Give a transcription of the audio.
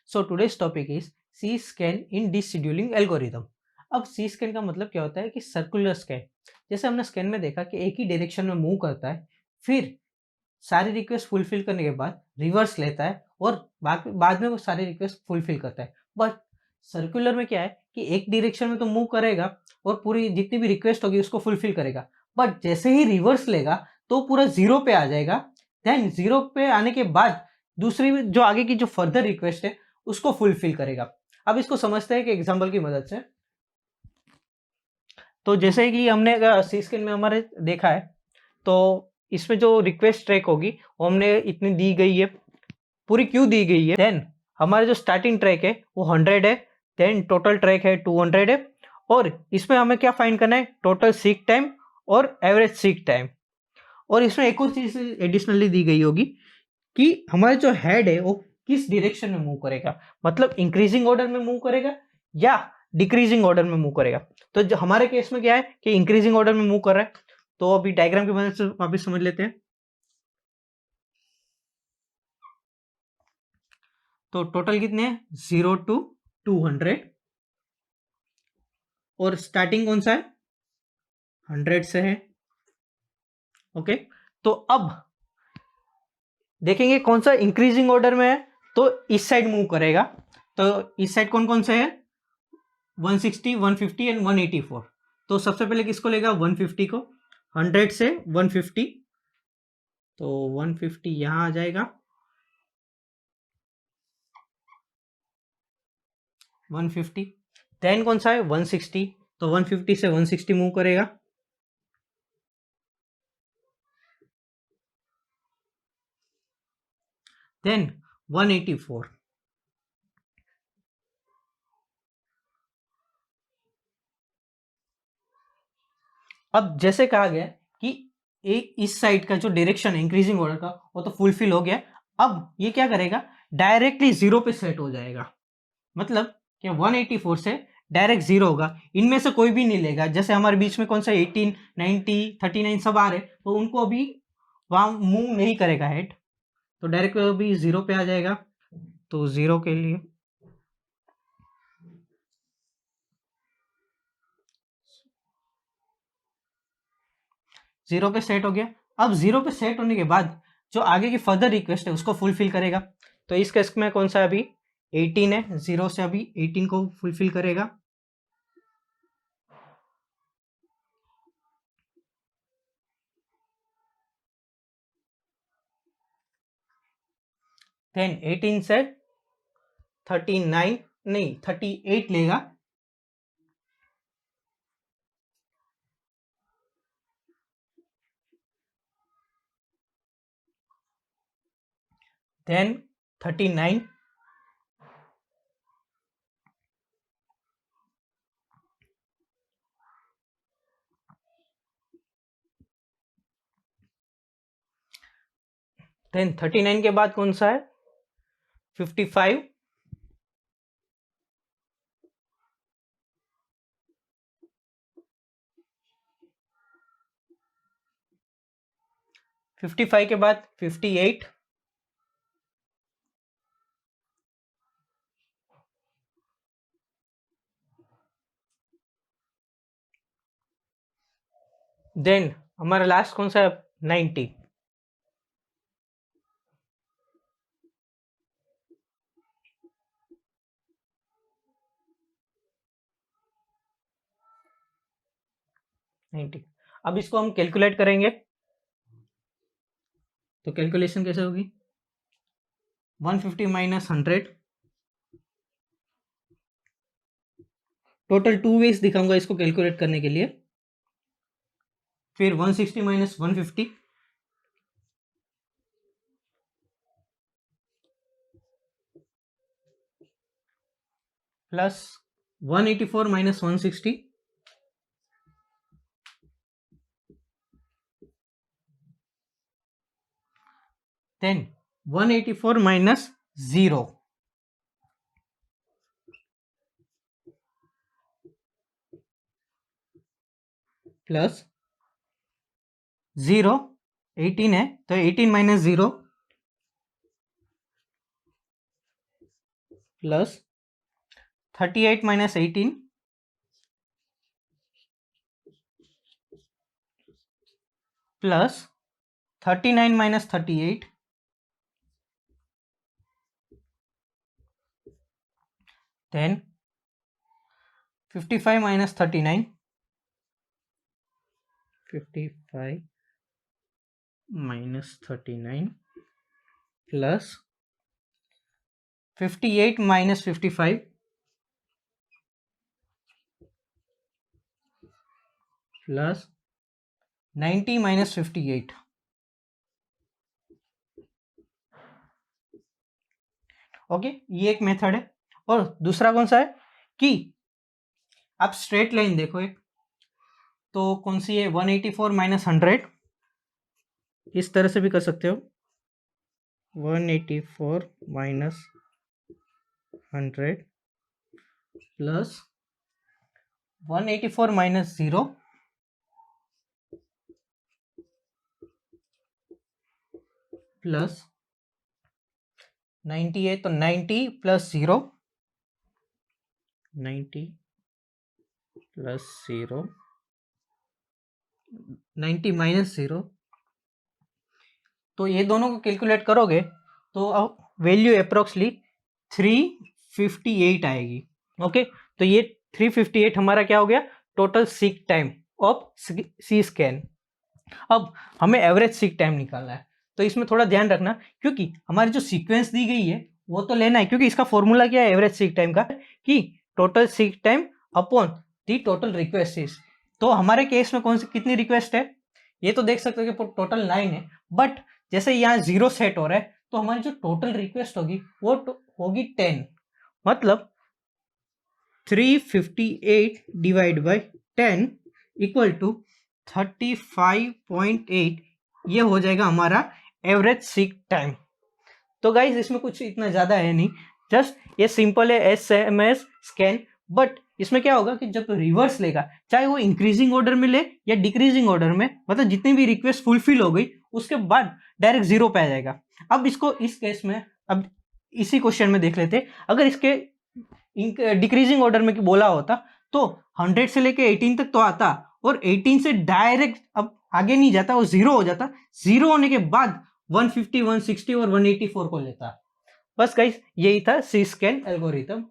So today's topic is C scan in disk scheduling algorithm. अब C scan का मतलब क्या होता है कि सर्कुलर स्कैन। जैसे हमने स्कैन में देखा कि एक ही डायरेक्शन में मूव करता है, फिर सारी रिक्वेस्ट फुलफिल करने के बाद रिवर्स लेता है और बाद में वो सारी रिक्वेस्ट फुलफिल करता है। बट सर्कुलर में क्या है कि एक डायरेक्शन में तो मूव करेगा और पूरी जितनी भी रिक्वेस्ट होगी उसको फुलफिल करेगा, बट जैसे ही रिवर्स लेगा तो पूरा जीरो पे आ जाएगा। देन जीरो पे आने के बाद दूसरी जो आगे की जो फर्दर रिक्वेस्ट है उसको फुलफिल करेगा। अब इसको समझते हैं कि एग्जाम्पल की मदद से। तो जैसे कि हमने सी स्कैन में हमारे देखा है, तो इसमें जो रिक्वेस्ट ट्रैक होगी वो हमने इतनी दी गई है, पूरी क्यू दी गई है। देन हमारे जो स्टार्टिंग ट्रैक है वो 100 है, देन टोटल ट्रैक है 200 है, और इसमें हमें क्या फाइंड करना है, टोटल सीक टाइम और एवरेज सीक टाइम। और इसमें एक और चीज एडिशनली दी गई होगी कि हमारा जो हेड है वो किस डायरेक्शन में मूव करेगा, मतलब इंक्रीजिंग ऑर्डर में मूव करेगा या डिक्रीजिंग ऑर्डर में मूव करेगा। तो जो हमारे केस में क्या है कि इंक्रीजिंग ऑर्डर में मूव कर रहा है, तो अभी डायग्राम की मदद से वापस समझ लेते हैं। तो टोटल कितने हैं, 0 to 200, और स्टार्टिंग कौन सा है, 100 से है। ओके, तो अब देखेंगे कौन सा इंक्रीजिंग ऑर्डर में है, तो इस साइड मूव करेगा। तो इस साइड कौन कौन से है, 160, 150 एंड 184। तो सबसे पहले किसको लेगा, 150 को, 100 से 150, तो 150 यहां आ जाएगा, 150। देन कौन सा है, 160, तो 150 से 160 मूव करेगा। देन 184, अब जैसे कहा गया कि एक इस साइड का जो डायरेक्शन है इंक्रीजिंग ऑर्डर का वो तो फुलफिल हो गया। अब ये क्या करेगा, डायरेक्टली जीरो पे सेट हो जाएगा, मतलब कि 184 से डायरेक्ट जीरो होगा, इनमें से कोई भी नहीं लेगा। जैसे हमारे बीच में कौन सा 18, 90, 39 सब आ रहे, तो उनको अभी वहां मूव नहीं करेगा हेड, तो डायरेक्ट अभी जीरो पे आ जाएगा। तो जीरो के लिए जीरो पे सेट हो गया। अब जीरो पे सेट होने के बाद जो आगे की फर्दर रिक्वेस्ट है उसको फुलफिल करेगा। तो इस केस में कौन सा अभी 18 है, जीरो से अभी 18 को फुलफिल करेगा। देन 18 से 39 नहीं 38 लेगा। देन 39, देन 39 के बाद कौन सा है, 55, के बाद 58, देन हमारा लास्ट कौन सा है, 90। अब इसको हम कैलकुलेट करेंगे, तो कैलकुलेशन कैसे होगी, 150 माइनस 100, टोटल 2 वेज दिखाऊंगा इसको कैलकुलेट करने के लिए। फिर 160 minus 150, plus 184 minus 160, then 184 minus 0, plus 0, 18 है तो 18 minus 0, plus 38 minus 18 plus 39 minus 38 then 55 minus 39 55 minus 39 plus 58 minus 55 plus 90 minus 58। Okay, ये एक मेथड है। और दूसरा कौन सा है कि आप स्ट्रेट लाइन देखो एक, तो कौन सी है 184 माइनस 100, इस तरह से भी कर सकते हो 184 माइनस 100 प्लस 184 माइनस 0 प्लस 90 है तो 90 प्लस 0 90 प्लस 0 90 माइनस 0। तो ये दोनों को कैलकुलेट करोगे तो अब वैल्यू अप्रोक्सली 358 आएगी। ओके, तो ये 358 हमारा क्या हो गया, total seek time of C scan. अब हमें एवरेज सीक टाइम निकालना है, तो इसमें थोड़ा ध्यान रखना, क्योंकि हमारी जो सीक्वेंस दी गई है वो तो लेना है, क्योंकि इसका फॉर्मूला क्या है एवरेज सीक टाइम का, कि total seek time upon the total request. तो हमारे केस में कौन सी कितनी रिक्वेस्ट है, ये तो देख सकते हो कि टोटल 9 है, बट जैसे यहाँ 0 सेट हो रहा है तो हमारी जो टोटल रिक्वेस्ट होगी वो होगी 10, मतलब 358 डिवाइड बाई 10 इक्वल टू 35.8, ये हो जाएगा हमारा एवरेज सीक टाइम। तो गाइज इसमें कुछ इतना ज़्यादा है नहीं, जस्ट ये सिंपल है SMS स्कैन। बट इसमें क्या होगा कि जब रिवर्स लेगा, चाहे वो इंक्रीजिंग ऑर्डर में ले या डिक्रीजिंग ऑर्डर में, मतलब जितनी भी रिक्वेस्ट फुलफिल हो गई उसके बाद डायरेक्ट 0 पे आ जाएगा। अब इसको इस केस में, अब इसी क्वेश्चन में देख लेते, अगर इसके डिक्रीजिंग ऑर्डर में बोला होता तो 100 से लेके 18 तक तो आता, और 18 से डायरेक्ट अब आगे नहीं जाता, वो 0 हो जाता, 0 होने के बाद 150, 160 और 184 को लेता। बस गाइस यही था सी स्कैन एल्गोरिथम।